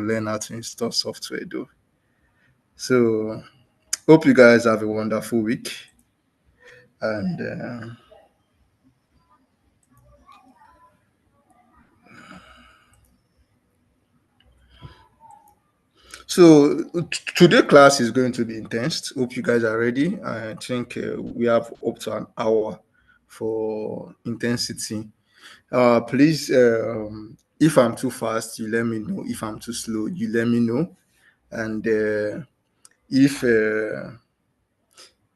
learn how to install software though. So hope you guys have a wonderful week. And so today class is going to be intense. Hope you guys are ready. I think we have up to an hour for intensity. Please, if I'm too fast, you let me know. If I'm too slow, you let me know. And if uh,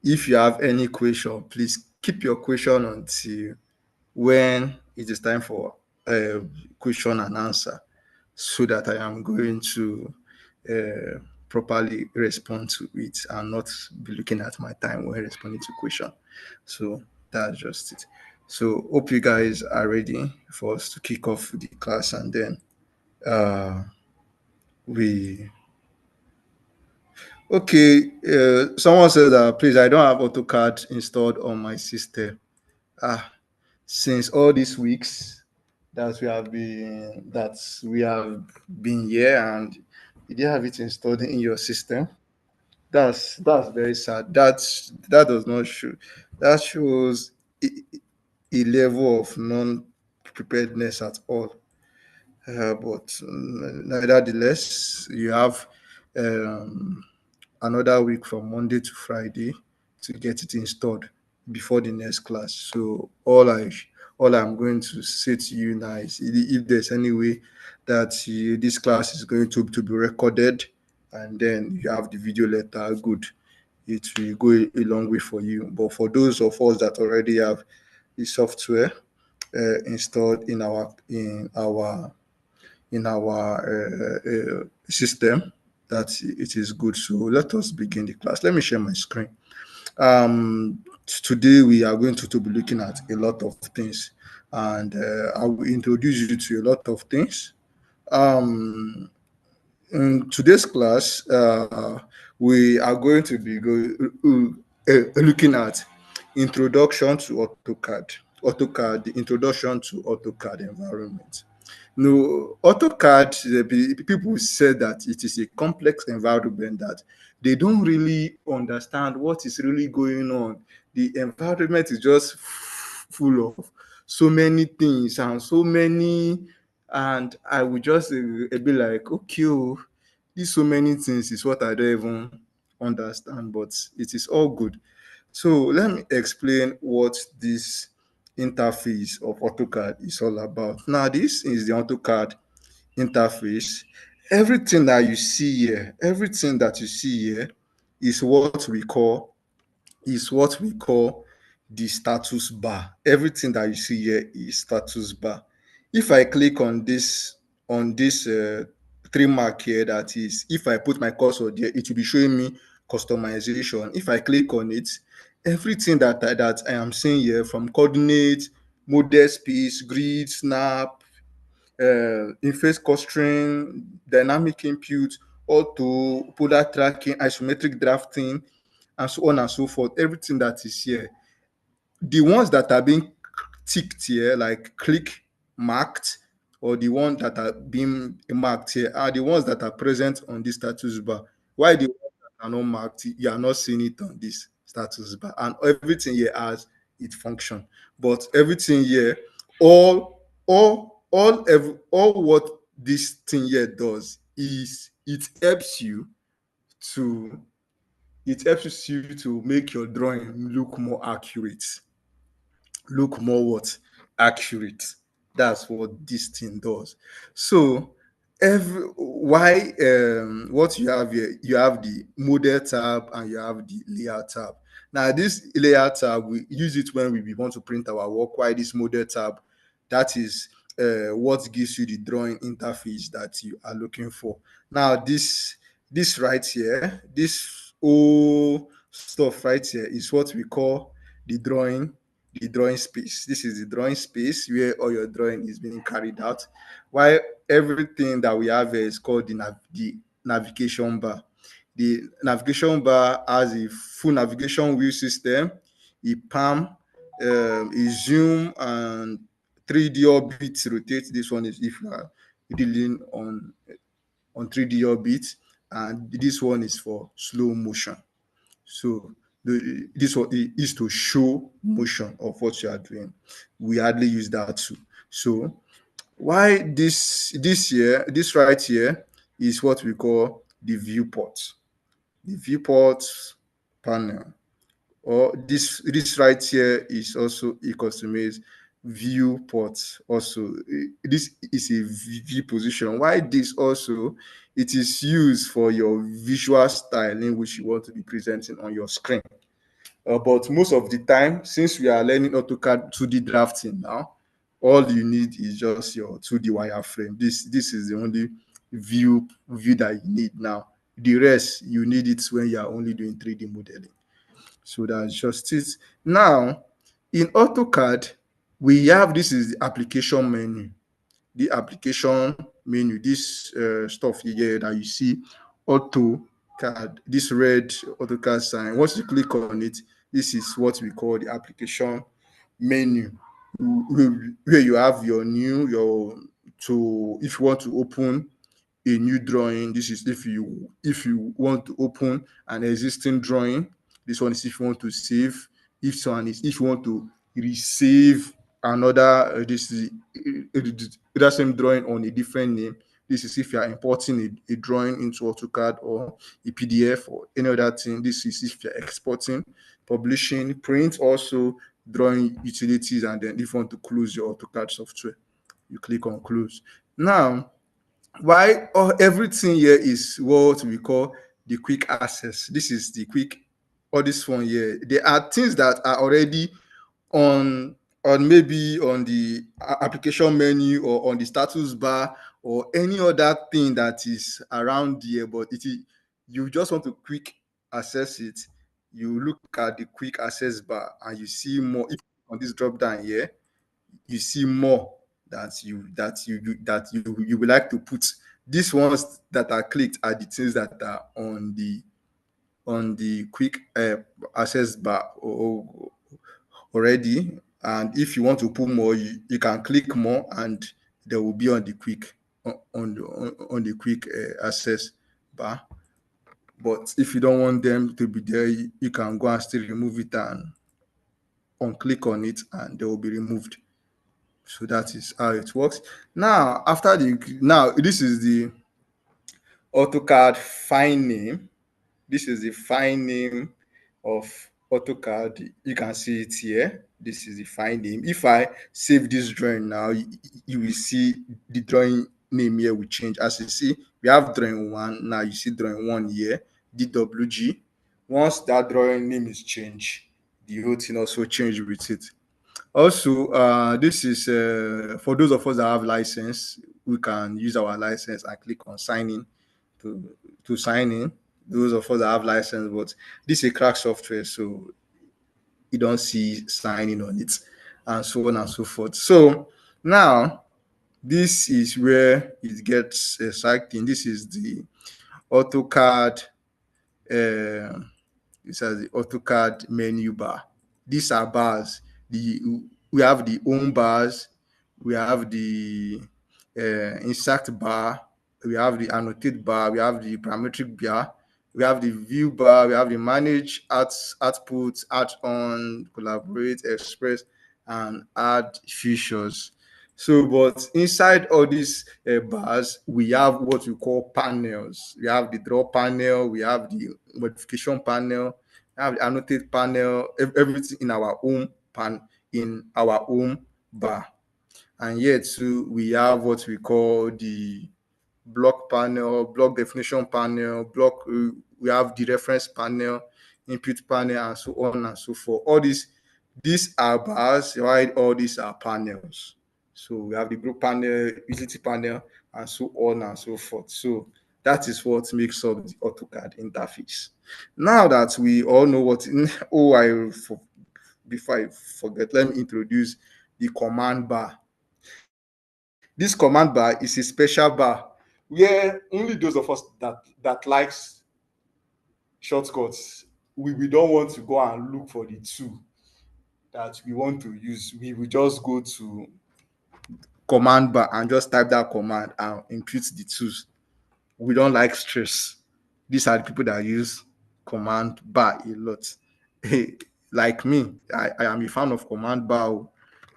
if you have any question, please keep your question until when it is time for uh, question and answer, so that I am going to properly respond to it and not be looking at my time when responding to question. So that's just it. So hope you guys are ready for us to kick off the class, and then uh, we okay. Someone said that please, I don't have AutoCAD installed on my system. Ah, since all these weeks that we have been here, and you didn't have it installed in your system. That's very sad. That does not show. That shows a level of non preparedness at all. But nevertheless, you have um, another week from Monday to Friday to get it installed before the next class. So all I'm going to say to you now is, if there's any way that this class is going to be recorded, and then you have the video letter, good. It will go a long way for you. But for those of us that already have the software installed in our system, that it is good. So let us begin the class. Let me share my screen. Today we are going to be looking at a lot of things, and I will introduce you to a lot of things. In today's class, we are going to be looking at introduction to AutoCAD, the introduction to AutoCAD environment. No, AutoCAD, people said that it is a complex environment, that they don't really understand what is really going on. The environment is just full of so many things and so many, and I would just be like, okay, oh, these so many things is what I don't even understand, but it is all good. So let me explain what this interface of AutoCAD is all about. Now, this is the AutoCAD interface. Everything that you see here is what we call the status bar. Everything that you see here is status bar. If I click on this 3 mark here, that is, if I put my cursor there, it will be showing me customization. If I click on it, everything that I am seeing here, from coordinate, model space, grid, snap, in-phase clustering, dynamic input, auto, polar tracking, isometric drafting, and so on and so forth. Everything that is here, the ones that are being ticked here, like click marked, or the ones that are being marked here, are the ones that are present on this status bar. Why the ones that are not marked, you are not seeing it on this status bar, and everything here has its function. But everything here, all what this thing here does is to it helps you to make your drawing look more accurate, look more what accurate. That's what this thing does. So every why what you have here, you have the model tab and you have the layout tab. Now this layout tab, we use it when we want to print our work, while this model tab, that is what gives you the drawing interface that you are looking for. Now this right here, this whole stuff right here, is what we call the drawing space. This is the drawing space where all your drawing is being carried out. While everything that we have here is called the navigation bar. The navigation bar has a full navigation wheel system, a palm, a zoom, and 3D orbit rotate. This one is if you are dealing on on 3D orbit, and this one is for slow motion. So this one is to show motion of what you are doing. We hardly use that too. So why this right here is what we call the viewport. The viewport panel, or this right here is also equals to means viewport. Also, this is a view position. Why this also? It is used for your visual styling which you want to be presenting on your screen. But most of the time, since we are learning AutoCAD 2D drafting now, all you need is just your 2D wireframe. This is the only view that you need now. The rest you need it when you are only doing 3D modeling. So that's just it. Now, in AutoCAD, we have this is the application menu. The application menu, this stuff here that you see, AutoCAD, this red AutoCAD sign. Once you click on it, this is what we call the application menu, where you have your to if you want to open a new drawing. This is if you want to open an existing drawing. This one is if you want to save. If you want to resave another. This is that same drawing on a different name. This is if you are importing a drawing into AutoCAD or a PDF or any other thing. This is if you're exporting, publishing, print, also drawing utilities, and then if you want to close your AutoCAD software, you click on close. Now, why everything here is what we call the quick access. This is the quick, or this one here. There are things that are already on maybe on the application menu or on the status bar or any other thing that is around here, but you just want to quick access it. You look at the quick access bar and you see more. If on this drop down here, you see more that you would like to put. These ones that are clicked are the things that are on the quick access bar already. And if you want to put more, you can click more, and they will be on the quick on the quick access bar. But if you don't want them to be there, you can go and still remove it and unclick on it, and they will be removed. So that is how it works. Now, this is the AutoCAD file name. This is the file name of AutoCAD. You can see it here. This is the file name. If I save this drawing now, you will see the drawing name here will change. As you see, we have drawing 1. Now you see drawing 1 here, DWG. Once that drawing name is changed, the whole thing also change with it. Also, this is for those of us that have license, we can use our license and click on sign in to sign in. Those of us that have license, but this is a crack software, so you don't see signing on it, and so on and so forth. So now this is where it gets exciting. This is the AutoCAD. This is the AutoCAD menu bar. These are bars. We have the home bars, we have the insert bar, we have the annotate bar, we have the parametric bar, we have the view bar, we have the manage output, add on, collaborate, express, and add features. So, but inside all these bars, we have what we call panels. We have the draw panel, we have the modification panel, we have the annotate panel, everything in our home bar. And here too, we have what we call the block panel, block definition panel, we have the reference panel, input panel, and so on and so forth. All these are bars, right? All these are panels. So we have the group panel, utility panel, and so on and so forth. So that is what makes up the AutoCAD interface. Now that we all know before I forget, let me introduce the command bar. This command bar is a special bar where only those of us that likes shortcuts, we don't want to go and look for the tool that we want to use. We will just go to command bar and just type that command and input the tools. we don't like stress. These are the people that use command bar a lot. Like me, I am a fan of command bar.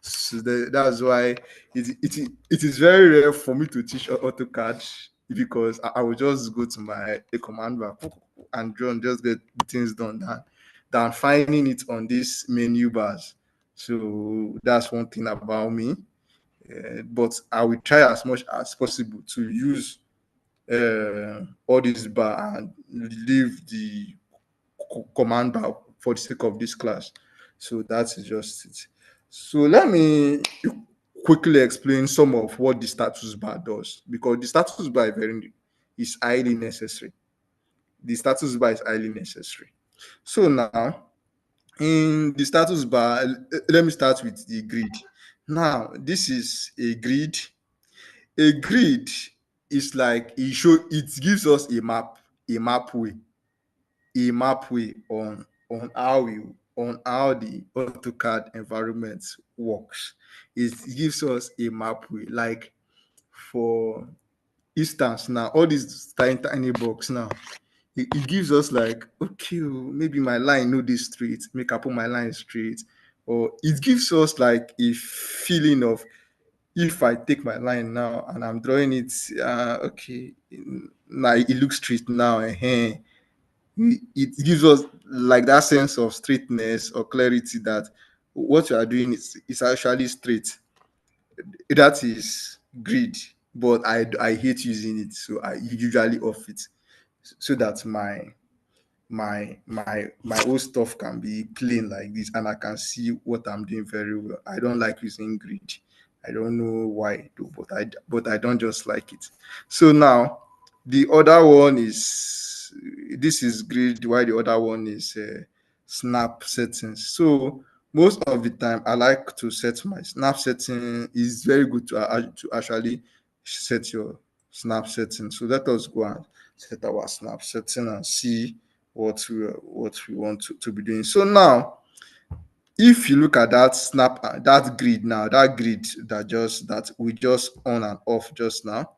So that's why it is very rare for me to teach AutoCAD, because I will just go to my a command bar and just get things done than finding it on these menu bars. So that's one thing about me. But I will try as much as possible to use all this bar and leave the command bar for the sake of this class. So that's just it. So let me quickly explain some of what the status bar does, because the status bar is highly necessary. The status bar is highly necessary. So now, in the status bar, let me start with the grid. Now, this is a grid. A grid is like it gives us a map way, on how the AutoCAD environment works. It gives us a map way. Like, for instance, now all these tiny box now, it gives us like, okay, maybe my line no this straight, make I put my line straight. Or it gives us like a feeling of, if I take my line now and I'm drawing it, okay, now it looks straight now. It gives us like that sense of straightness or clarity, that what you are doing is actually straight. That is grid, but I hate using it, so I usually off it, so that my whole stuff can be plain like this, and I can see what I'm doing very well. I don't like using grid. I don't know why though, but I don't just like it. So now, the other one is, this is grid, while the other one is snap settings. So most of the time I like to set my snap setting. Is very good to actually set your snap setting. So let us go and set our snap setting and see what we want to be doing. So now, if you look at that grid now, that grid that we just on and off just now,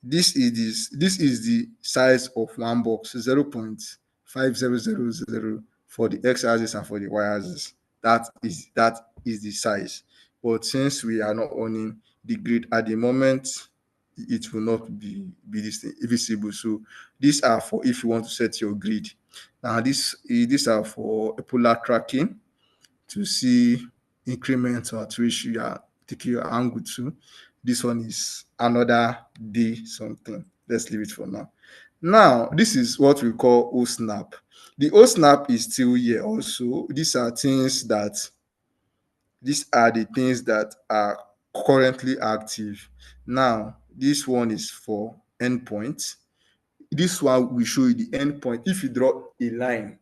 this is the size of one box, 0.5000 for the x-axis and for the y-axis. That is the size. But since we are not owning the grid at the moment, it will not be this thing visible. So these are for if you want to set your grid. Now these are for polar tracking, to see increments at which you are taking your angle to. This one is another day something. Let's leave it for now. Now, this is what we call OSNAP. The OSNAP is still here also. These are the things that are currently active. Now, this one is for endpoint. This one will show you the endpoint. If you draw a line,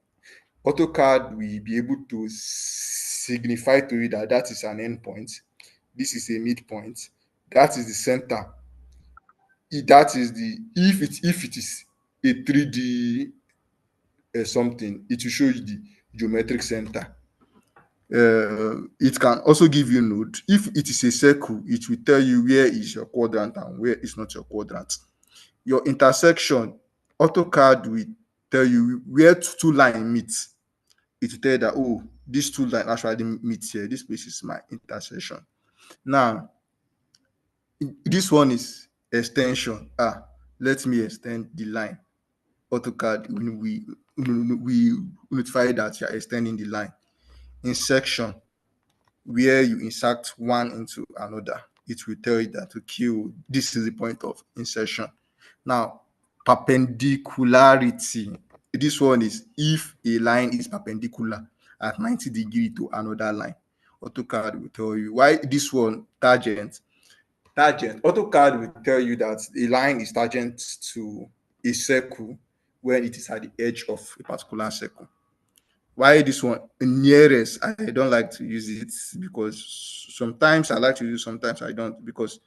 AutoCAD will be able to signify to you that that is an endpoint. This is a midpoint. That is the center. That is the if it is a 3D something, it will show you the geometric center. It can also give you node. If it is a circle, it will tell you where is your quadrant and where is not your quadrant. Your intersection, AutoCAD will tell you where two lines meet. It will tell you that, oh, these two lines actually meet here. This place is my intersection. Now, this one is extension. Let me extend the line. AutoCAD, when we notify that you are extending the line. Insertion, where you insert one into another, it will tell you that, okay, this is the point of insertion. Now, perpendicularity, this one is if a line is perpendicular at 90 degrees to another line. AutoCAD will tell you. Why this one? Tangent. AutoCAD will tell you that a line is tangent to a circle when it is at the edge of a particular circle. Why this one? Nearest, I don't like to use it, because sometimes I like to use, sometimes I don't, because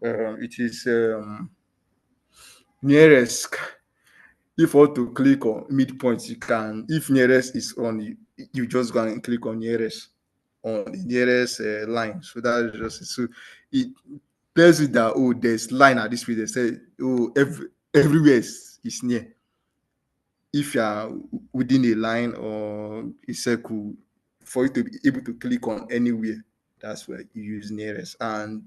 it is nearest. If you want to click on midpoint, you can. If nearest is on, you just go and click on nearest, on the nearest line. So that is just it. So it tells you that, oh, there's line at this place. They say, oh, everywhere is near. If you are within a line or a circle, for you to be able to click on anywhere, that's where you use nearest. And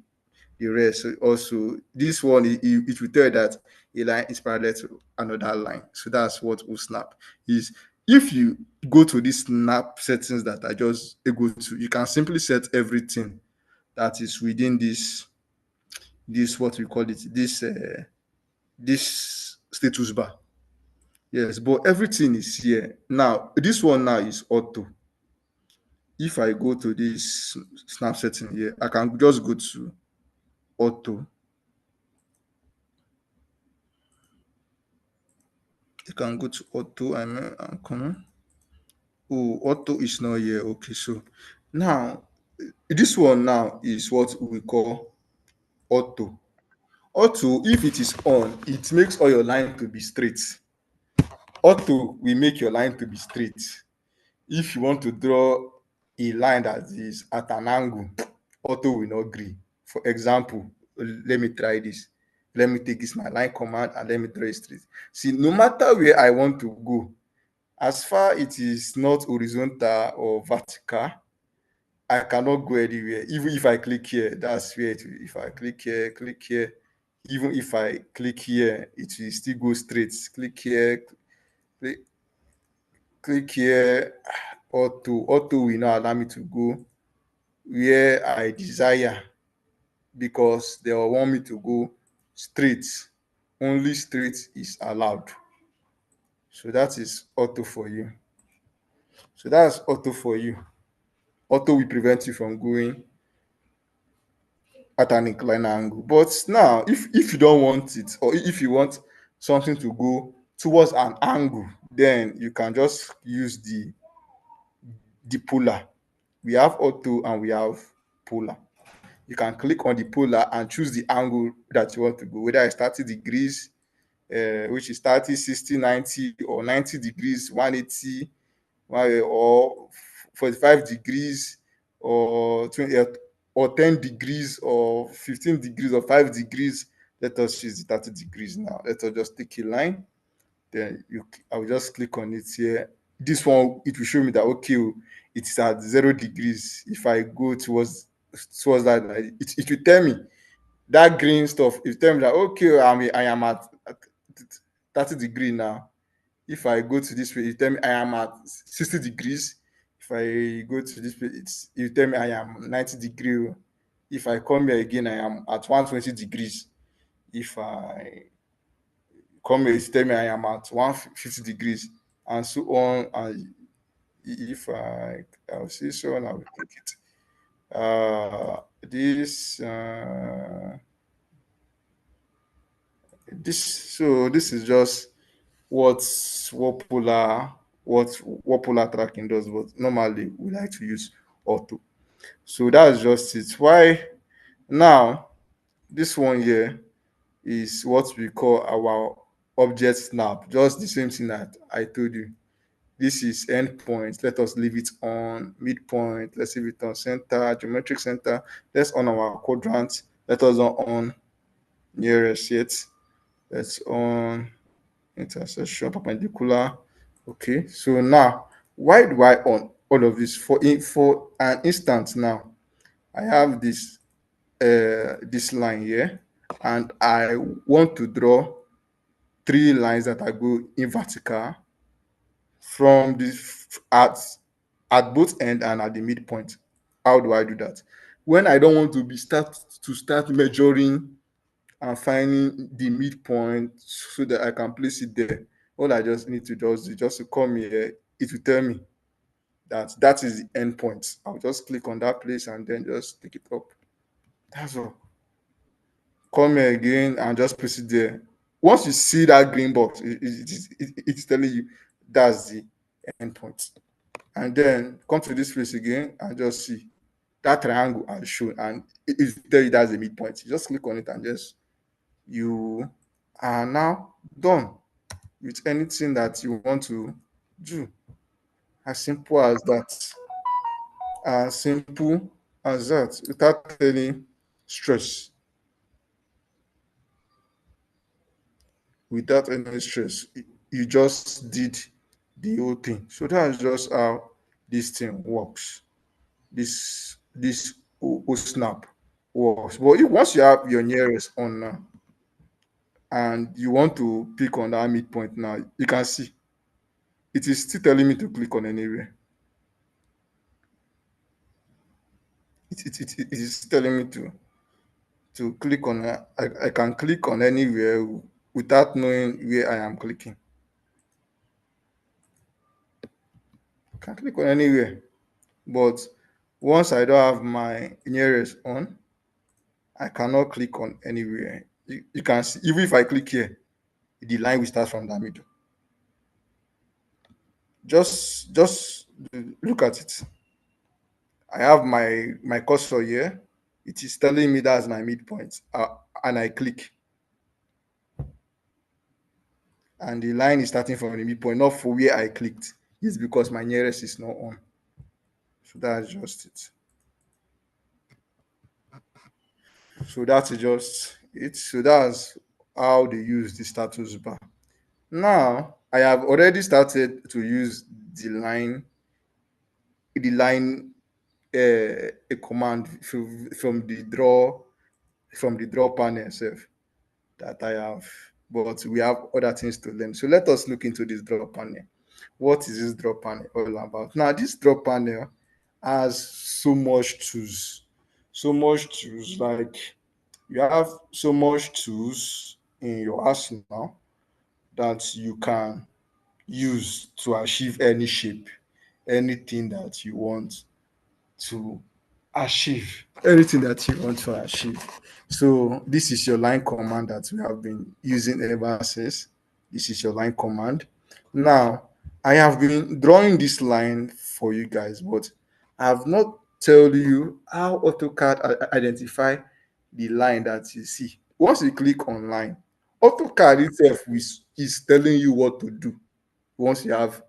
the rest also, this one, it will tell you that a line is parallel to another line. So that's what will snap is. If you go to this snap settings that I just go to, you can simply set everything that is within this what we call it, this status bar. Yes, but everything is here. Now, this one now is auto. If I go to this snap setting here, I can just go to auto. You can go to auto and come. Oh, auto is not here. Okay, so now this one now is what we call auto. Auto, if it is on, it makes all your line to be straight. Auto will make your line to be straight. If you want to draw a line that is at an angle, auto will not gree. For example, let me try this. Let me take this my line command and let me draw it straight. See, no matter where I want to go, as far it is not horizontal or vertical, I cannot go anywhere. Even if I click here, that's where it will. If I click here, even if I click here, it will still go straight. Click here, click, click here. Auto will not allow me to go where I desire because they will want me to go straight. Only straight is allowed. So that is auto for you. So that's auto for you. Auto will prevent you from going at an inclined angle. But now, if you don't want it, or if you want something to go towards an angle, then you can just use the polar. We have auto and we have polar. You can click on the polar and choose the angle that you want to go, whether it's 30 degrees, which is 30, 60, 90, or 90 degrees, 180, or 45 degrees, or 20, or 10 degrees, or 15 degrees, or 5 degrees. Let us choose the 30 degrees now. Let us just take a line. Then I will just click on it here. This one, it will show me that, okay, it's at 0 degrees. If I go towards that, it will tell me that green stuff. It will tell me that, okay, I am at 30 degree now. If I go to this way, it tell me I am at 60 degrees. If I go to this place, it tell me I am 90 degree. If I come here again, I am at 120 degrees. If I come here, it tell me I am at 150 degrees, and so on. And if I'll see so on, I will click it. This this so this is just what polar tracking does, but normally we like to use auto. So that's just it. Why now this one here is what we call our object snap. Just the same thing that I told you. This is endpoint. Let us leave it on midpoint. Let's leave it on center, geometric center. Let's on our quadrant. Let us on nearest yet. Let's on intersection perpendicular. Okay, so now why do I on all of this? For an instance now, I have this line here, and I want to draw three lines that I go in vertical from at both end and at the midpoint. How do I do that? When I don't want to start measuring and finding the midpoint so that I can place it there. All I just need to just do, just to come here, it will tell me that is the end point. I'll just click on that place and then just pick it up. That's all. Come here again and just place it there. Once you see that green box, it's telling you that's the end point. And then come to this place again and just see that triangle I shown, and it tell you that's the midpoint. You just click on it and just you are now done with anything that you want to do. As simple as that. As simple as that, without any stress. without any stress. You just did the whole thing. So that's just how this thing works. This snap works. But if once you have your nearest on now and you want to pick on that midpoint now, you can see it is still telling me to click on anywhere. It is telling me to click on. I can click on anywhere without knowing where I am clicking. I can click on anywhere, but once I don't have my nearest on, I cannot click on anywhere. You can see, even if I click here, the line will start from the middle. Just look at it. I have my cursor here. It is telling me that's my midpoint, and I click, and the line is starting from the midpoint, not for where I clicked. It's because my nearest is not on. So that's just it. So that's just it. So that's how they use the status bar. Now I have already started to use the line a command from the draw panel itself that I have, but we have other things to learn. So let us look into this draw panel. What is this draw panel all about? Now this draw panel has so much tools. Like you have so much tools in your arsenal that you can use to achieve any shape, anything that you want to achieve, anything that you want to achieve. So this is your line command that we have been using ever since. This is your line command. Now I have been drawing this line for you guys, but I have not tell you how AutoCAD identify the line that you see. Once you click on line, AutoCAD itself is telling you what to do. Once you have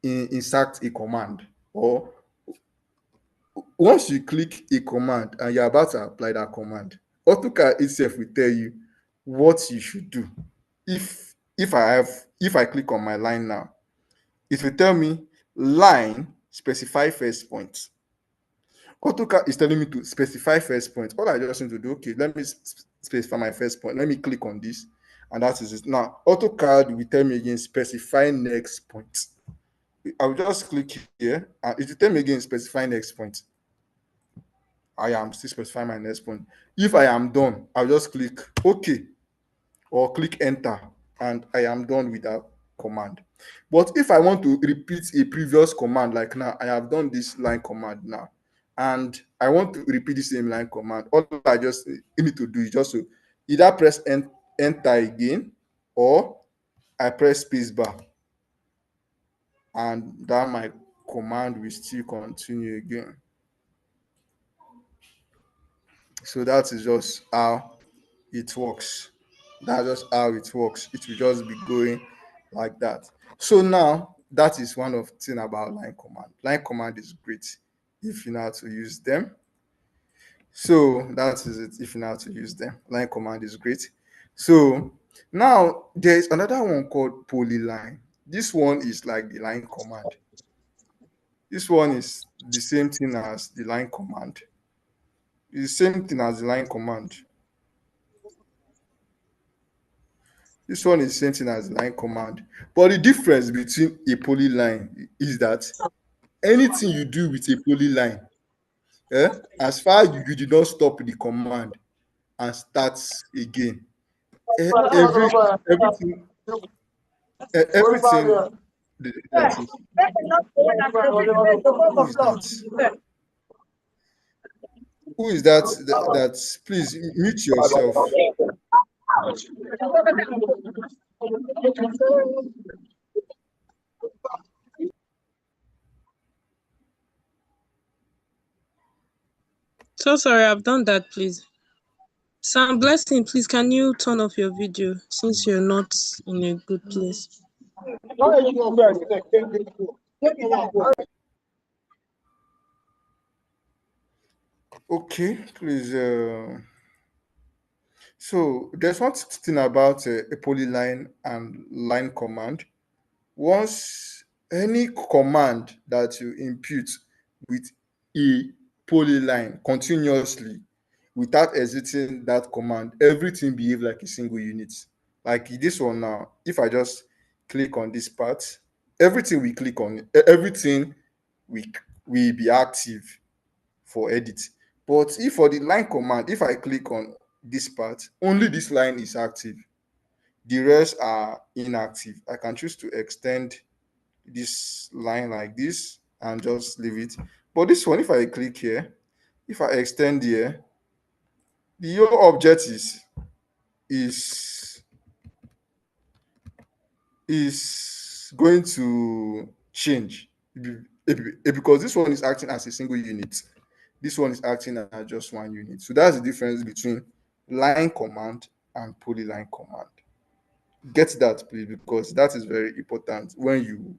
insert a command, or once you click a command and you're about to apply that command, AutoCAD itself will tell you what you should do. If I click on my line now, it will tell me line specify first point. AutoCAD is telling me to specify first point. All I just need to do, okay, let me specify my first point. Let me click on this, and that is it. Now AutoCAD will tell me again specify next point. I will just click here and it will tell me again specify next point. I am still specifying my next point. If I am done, I'll just click OK or click enter, and I am done with that command. But if I want to repeat a previous command, like now, I have done this line command now, and I want to repeat the same line command, all I just need to do is just to either press enter again, or I press space bar, and that my command will still continue again. So that is just how it works. That's just how it works. It will just be going like that. So now that is one of the thing about line command. Line command is great if you know how to use them. So that is it. If you know how to use them, line command is great. So now there is another one called polyline. This one is like the line command. This one is the same thing as the line command. It's the same thing as the line command. This one is the same thing as line command. But the difference between a polyline is that anything you do with a polyline, as far as you did not stop the command and start again, everything, everything that is, who is that? Who is that? That please mute yourself. So sorry, I've done that, please. Sam Blessing, please, can you turn off your video since you're not in a good place? Okay, please. So there's one thing about a polyline and line command. Once any command that you input with a polyline continuously without exiting that command, everything behave like a single unit. Like this one now, if I just click on this part, everything we click on, everything we will be active for edit. But if for the line command, if I click on this part, only this line is active. The rest are inactive. I can choose to extend this line like this and just leave it. But this one, if I click here, if I extend here, the whole object is is going to change because this one is acting as a single unit. This one is acting as just one unit. So that's the difference between line command and polyline command. Get that, please, because that is very important when you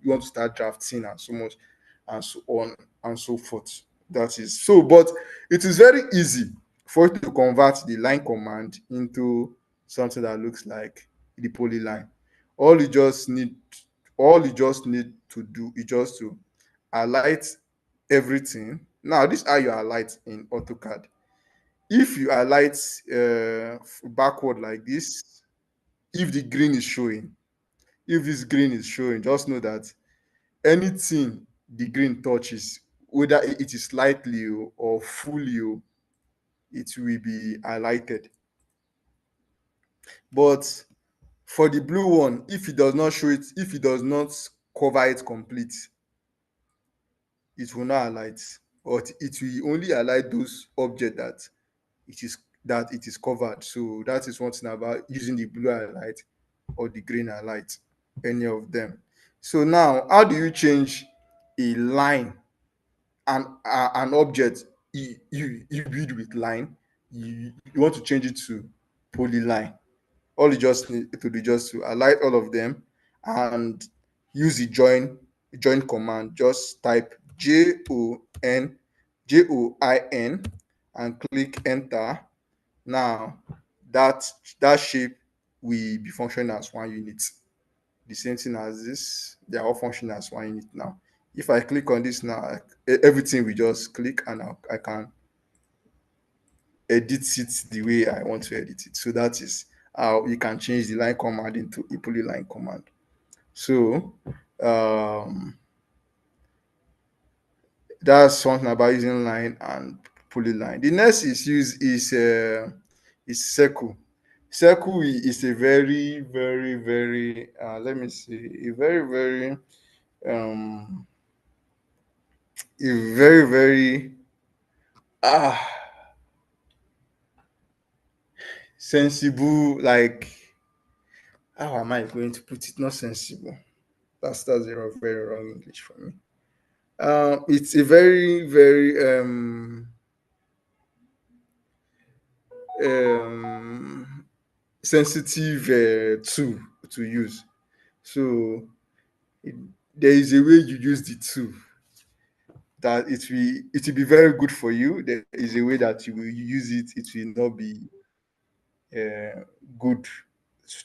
want to start drafting and so much and so on and so forth. That is so, but it is very easy for you to convert the line command into something that looks like the polyline. All you just need, all you just need to do is just to highlight everything. Now, this is how you highlight in AutoCAD. If you highlight backward like this, if the green is showing, if this green is showing, just know that anything the green touches, whether it is slightly or fully, it will be highlighted. But for the blue one, if it does not show it, if it does not cover it complete, it will not highlight, but it will only highlight those objects it is that it is covered. So that is one thing about using the blue highlight or the green highlight, any of them. So now, how do you change a line and an object you build with line? You want to change it to polyline. All you just need to do just to highlight all of them and use the join command. Just type join and click enter. Now that shape will be functioning as one unit. The same thing as this, they are all functioning as one unit now. If I click on this now, everything we just click and I can edit it the way I want to edit it. So that is how you can change the line command into a polyline command. So um, that's something about using line and polyline. The next is circle. Circle is a very, very, very let me see, a very, very um a very, very ah sensible, like, how am I going to put it? Not sensible. That's a very wrong English for me. It's a very, very um sensitive tool to use. So it, there is a way you use the tool that it will be very good for you. There is a way that you will use it, it will not be uh, good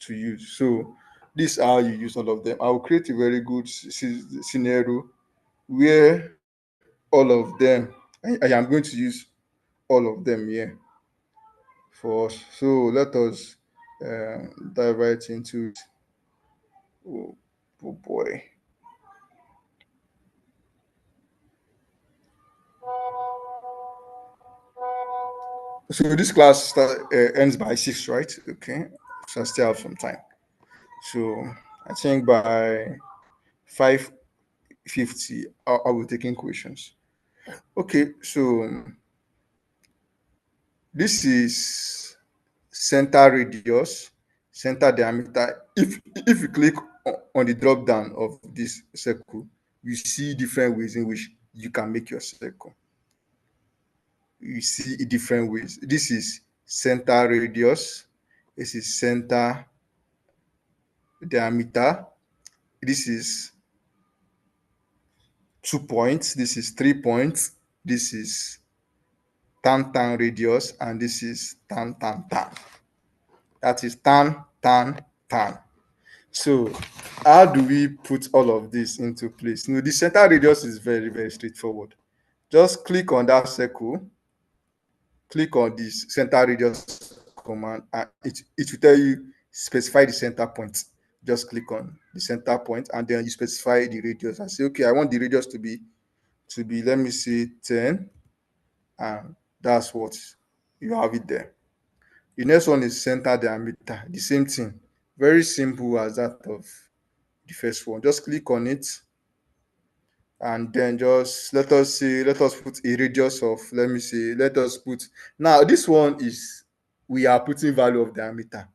to use. So this is how you use all of them. I will create a very good scenario where all of them, I am going to use all of them here for us. So let us dive right into it. Oh, oh boy. So this class ends by 6, right? Okay. So I still have some time. So I think by 5:50, I will be taking questions. Okay. So this is center radius, center diameter. If you click on the drop down of this circle, you see different ways in which you can make your circle. You see different ways. This is center radius. This is center diameter. This is 2 points. This is 3 points. This is tan radius, and this is tan. That is tan. So how do we put all of this into place? The center radius is very, very straightforward. Just click on that circle, click on this center radius command, and it will tell you specify the center point. Just click on the center point, and then you specify the radius. I say, okay, I want the radius to be let me say 10, and that's what you have it there. The next one is center diameter. The same thing, very simple as that of the first one. Just click on it, and then just let us put a radius of, let me say, let us put, now this one is, we are putting value of diameter,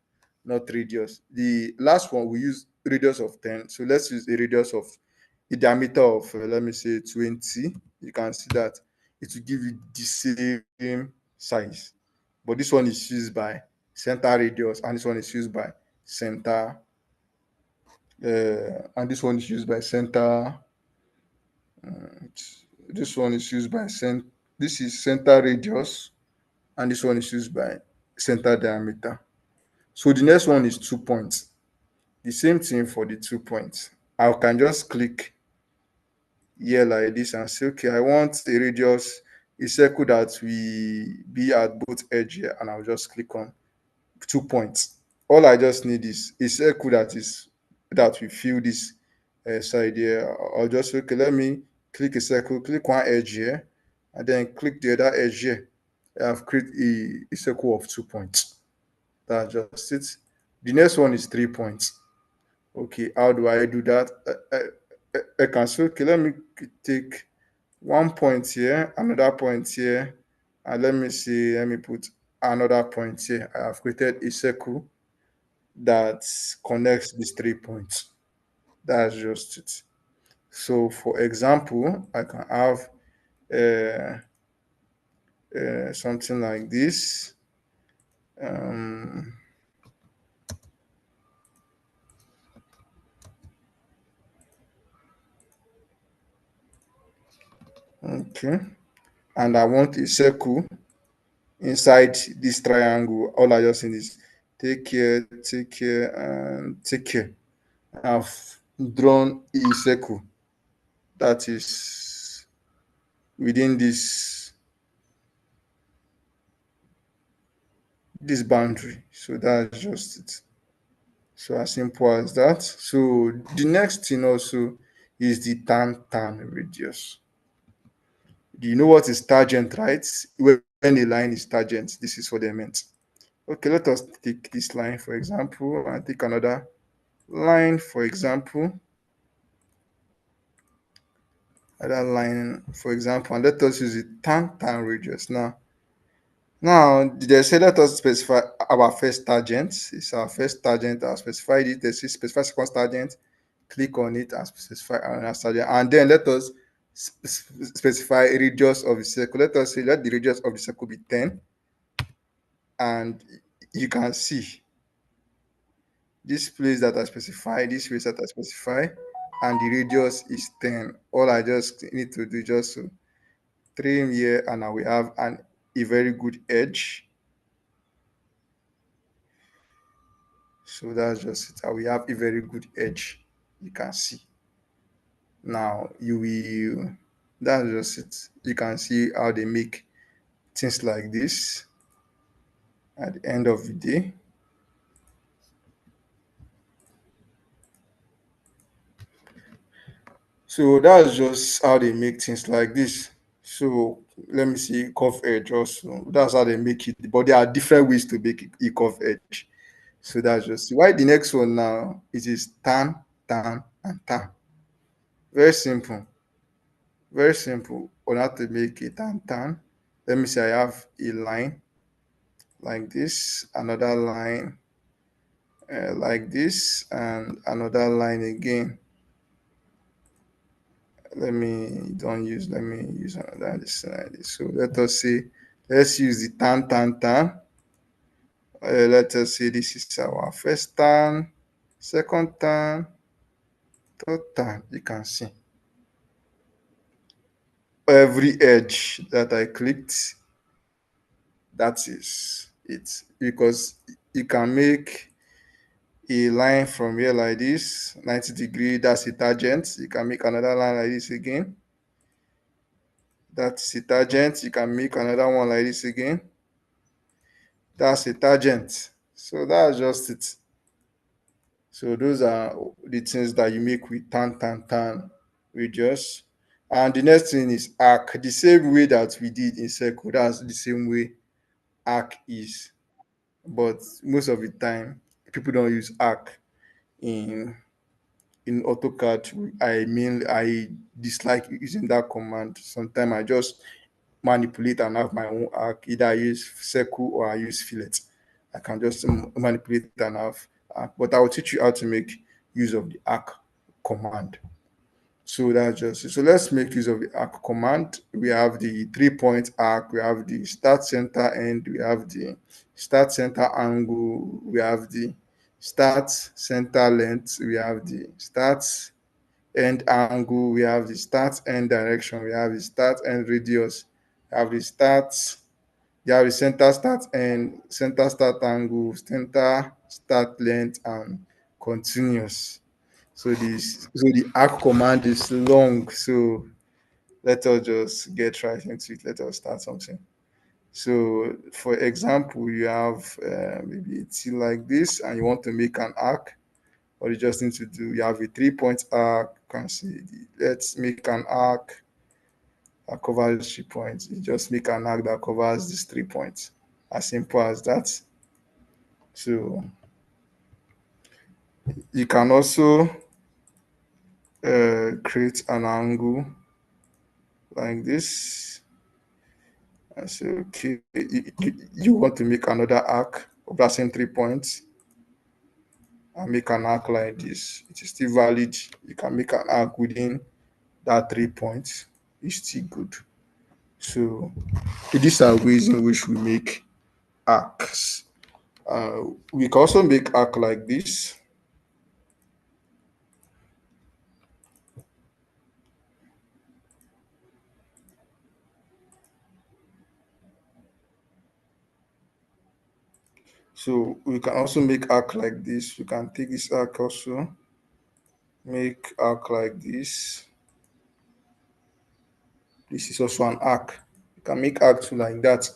not radius. The last one we use radius of 10, so let's use a radius of a diameter of let me say 20. You can see that it will give you the same size, but this one is used by center radius, and this one is used by center and this one is used by center. This one is used by this is center radius, and this one is used by center diameter. So the next one is 2 points. The same thing for the 2 points. I can just click here like this and say, okay, I want a radius, a circle that we be at both edge here, and I'll just click on 2 points. All I just need is a circle that will fill this side here. I'll just say, okay, let me click a circle, click one edge here, and then click the other edge here. I've created a circle of 2 points. That's just it. The next one is 3 points. Okay, how do I do that? I can say, okay, let me take 1 point here, another point here, and let me put another point here. I have created a circle that connects these 3 points. That's just it. So, for example, I can have something like this. Okay, and I want a circle inside this triangle. All I just need is take care, and take care. I've drawn a circle that is within this boundary. So that's just it. So as simple as that. So the next thing also is the tan radius. Do you know what is tangent, right? When a line is tangent, this is what they meant. Okay, let us take this line for example, and take another line for example. Other line for example, and let us use the tan radius. Now, they say let us specify our first tangent. It's our first tangent. I'll specify it. They say specify second tangent. Click on it and specify another tangent. And then let us specify radius of the circle. Let us say let the radius of the circle be 10. And you can see this place that I specify, this place that I specify, and the radius is 10. All I just need to do just to trim here, and now we have a very good edge. So that's just it. We have a very good edge. You can see. Now that's just it. You can see how they make things like this at the end of the day. So that's just how they make things like this. So let me see curve edge also. That's how they make it. But there are different ways to make a curve edge. So that's just why the next one now it is tan, and tan. Very simple. Very simple. On how to make a tan. Let me say I have a line like this, another line like this, and another line again. Let me use another this like this. So let's use the tan. Let us say this is our first tan, second tan, third tan. You can see every edge that I clicked That is it. Because you can make a line from here like this, 90 degree, that's a tangent. You can make another line like this again. That's a tangent. You can make another one like this again. That's a tangent. So that's just it. So those are the things that you make with tan radius. And the next thing is arc. The same way that we did in circle, that's the same way arc is. But most of the time, people don't use arc in AutoCAD. I dislike using that command. Sometimes I just manipulate and have my own arc. Either I use circle or I use fillet. I can just manipulate and have arc. But I will teach you how to make use of the arc command. So that's just it. So let's make use of the arc command. We have the 3 point arc, we have the start center end, we have the start center angle, we have the start center length, we have the start end angle, we have the start end direction, we have the start end radius, we have the start, you have the center start end, center start angle, center start length, and continuous. So the arc command is long. So let us just get right into it. Let us start something. So for example, you have maybe it's like this, and you want to make an arc. What you just need to do, you have a 3 point arc. You can see, let's make an arc that covers 3 points. You just make an arc that covers these 3 points. As simple as that. So you can also create an angle like this. I say, okay, you want to make another arc of that same 3 points and make an arc like this. It is still valid. You can make an arc within that 3 points. It's still good. So these are ways in which we make arcs. We can also make arc like this. So we can also make arc like this. We can take this arc also, make arc like this. This is also an arc. You can make arc too like that.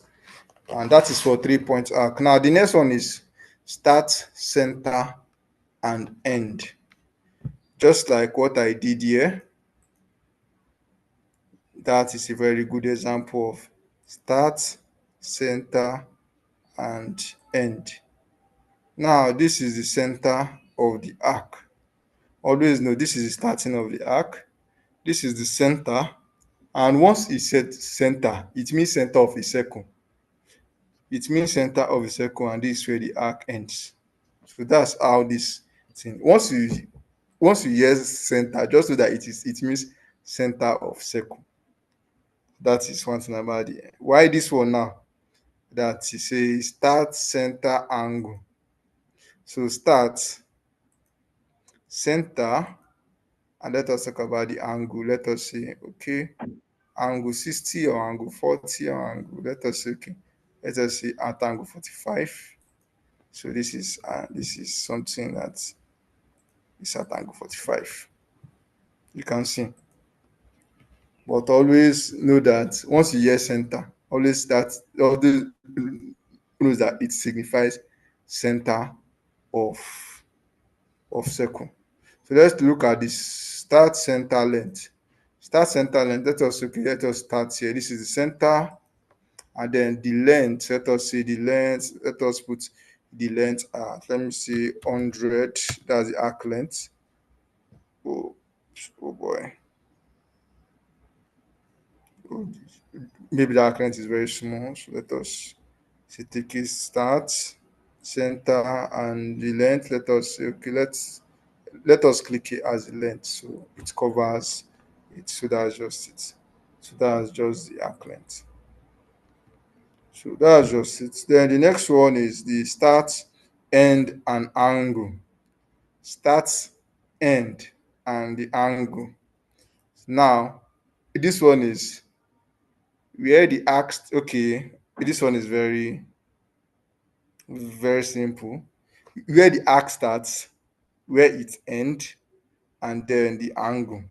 And that is for 3 point arc. Now the next one is start, center, and end. Just like what I did here, that is a very good example of start, center, and end. Now this is the center of the arc. Always know this is the starting of the arc. This is the center. And once it said center, it means center of a circle. It means center of a circle, and this is where the arc ends. So that's how this thing. Once you hear center, just know that it means center of circle. That is one thing about it. Why this one now? That is a start center angle. So start center, and let us talk about the angle. Let us say, okay, angle 60 or angle 40 or angle. Let us say, okay, let us say at angle 45. So this is something that is at angle 45. You can see. But always know that once you hear center, always knows that it signifies center of circle. So let's look at this start center length. Start center length. Let us start here. This is the center, and then the length. Let us say the length. Let us put the length at, let me see, 100. That's the arc length. Oh, oh boy. Oh, maybe the arc length is very small. So let us say take a start, center, and the length. Let us say, okay, let us click it as the length, so it covers it. So that's just it. So that's just the arc length. So that's just it. Then the next one is the start, end, and angle. Start, end, and the angle. Now this one is where the arc, okay, This one is very, very simple. Where the arc starts, where it ends, and then the angle.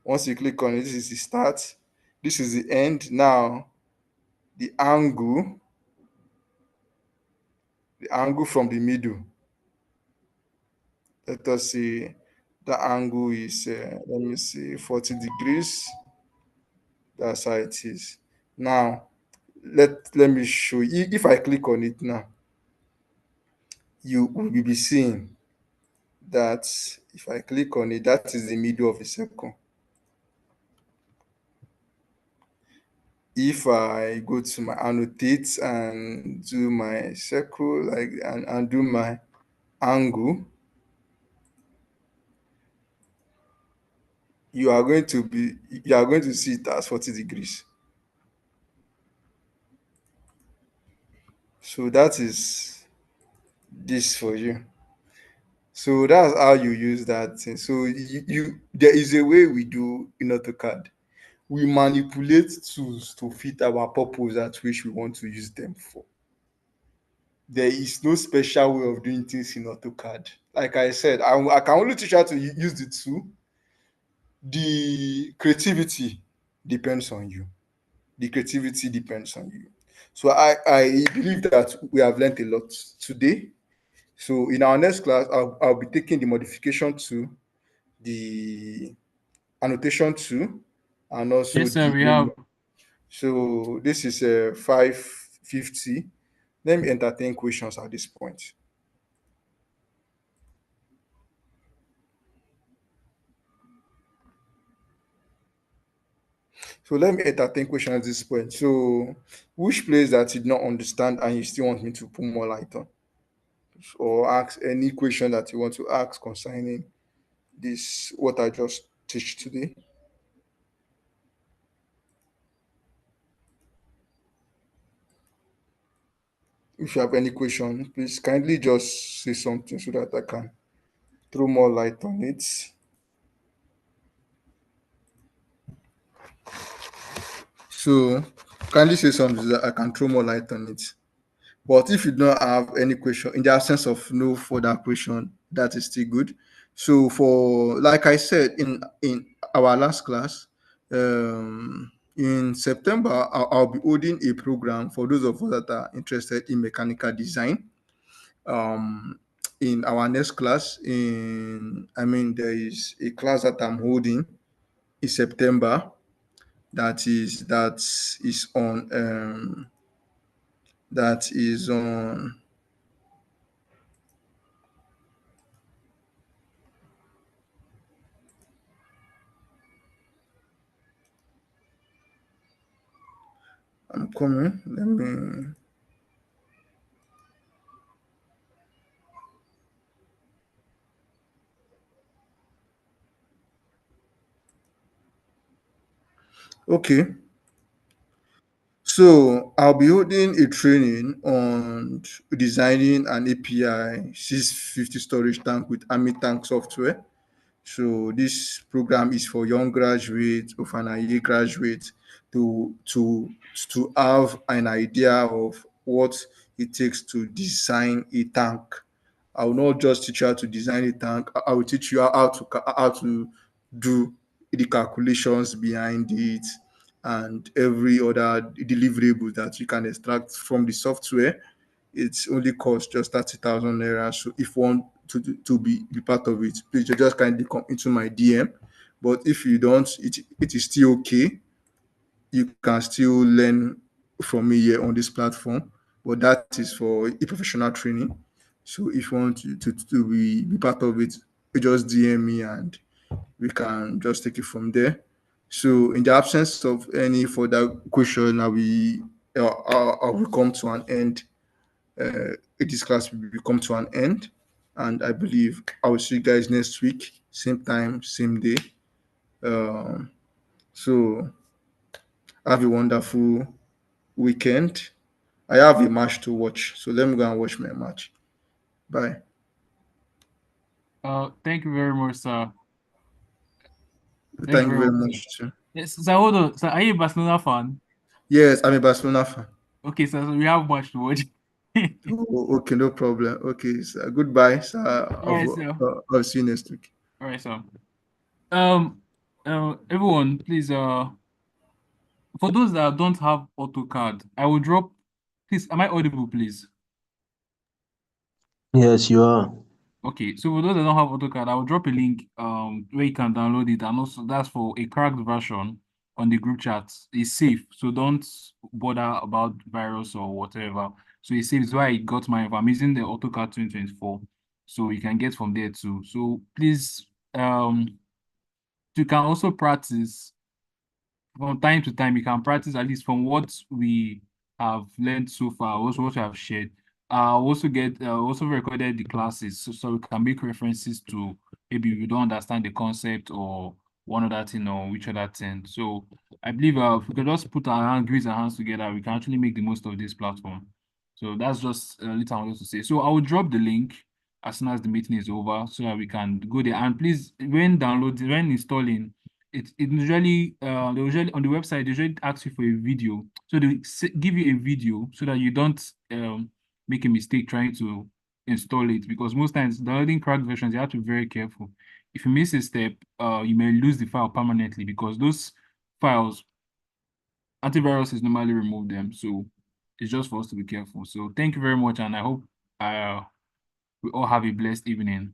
Once you click on it, this is the start, this is the end. Now, the angle from the middle. Let us see. The angle is, let me see, 40 degrees. That's how it is. Now, let me show you. If I click on it now, you will be seeing that if I click on it, that is the middle of the circle. If I go to my annotate and do my circle, like, and do my angle, you are going to see it as 40 degrees. So that is this for you. So that's how you use that thing. So you there is a way we do in AutoCAD. We manipulate tools to fit our purpose at which we want to use them for. There is no special way of doing things in AutoCAD. Like I said, I can only teach you how to use the tool. The creativity depends on you. The creativity depends on you. So I believe that we have learned a lot today. So in our next class, I'll be taking the modification to the annotation to, and also Yes, sir, the we have. so this is 550. Let me entertain questions at this point. So let me entertain questions at this point. So which place that you did not understand and you still want me to put more light on? Or ask any question that you want to ask concerning this, what I just teach today. If you have any question, please kindly just say something so that I can throw more light on it. So kindly say something so that I can throw more light on it. But if you don't have any question, in the absence of no further question, that is still good. So for, like I said in our last class, in September, I'll be holding a program for those of us that are interested in mechanical design. Um, in our next class, there is a class that I'm holding in September that is on that is on I'm coming. Let me. Okay. So I'll be holding a training on designing an API 650 storage tank with Army Tank software. So this program is for young graduates or final year graduates to have an idea of what it takes to design a tank. I will not just teach you how to design a tank. I will teach you how to do the calculations behind it and every other deliverable that you can extract from the software. It's only cost just 30,000 naira. So if you want to be part of it, please just kindly come into my DM. But if you don't, it is still okay. You can still learn from me here on this platform. But that is for a professional training. So if you want to be part of it, you just DM me and we can just take it from there. So, in the absence of any further question, I will come to an end. This class will come to an end, and I believe I will see you guys next week, same time, same day. Um, so, have a wonderful weekend. I have a match to watch, so let me go and watch my match. Bye. Thank you very much, sir. Thank you Thank you very very much, sir. much. Too. Yes, sir, hold on. Sir, are you a Barcelona fan? Yes, I'm a Barcelona fan. Okay, so we have much to watch. Oh, okay, no problem. Okay, so goodbye. So All right, so I'll see you next week. all right, so um, everyone, please, for those that don't have AutoCAD, I will drop. Please, am I audible, please? Yes, you are. Okay, so for those that don't have AutoCAD, I will drop a link where you can download it, and also that's for a cracked version on the group chat. It's safe, so don't bother about virus or whatever. So it's safe. It's why I got mine. I'm using the AutoCAD 2024, so you can get from there too. So please, you can also practice from time to time. You can practice at least from what we have learned so far, also what we have shared. Also recorded the classes so we can make references to maybe we don't understand the concept or one other thing or which other thing. So I believe if we can just put our hands, grease our hands together, we can actually make the most of this platform. So that's just a little I wanted to say. So I will drop the link as soon as the meeting is over so that we can go there. And please, when installing, it usually they usually on the website they usually ask you for a video, so they give you a video so that you don't make a mistake trying to install it, because most times downloading cracked versions you have to be very careful. If you miss a step, you may lose the file permanently, because those files antiviruses normally remove them. So it's just for us to be careful. So thank you very much, and I hope we all have a blessed evening.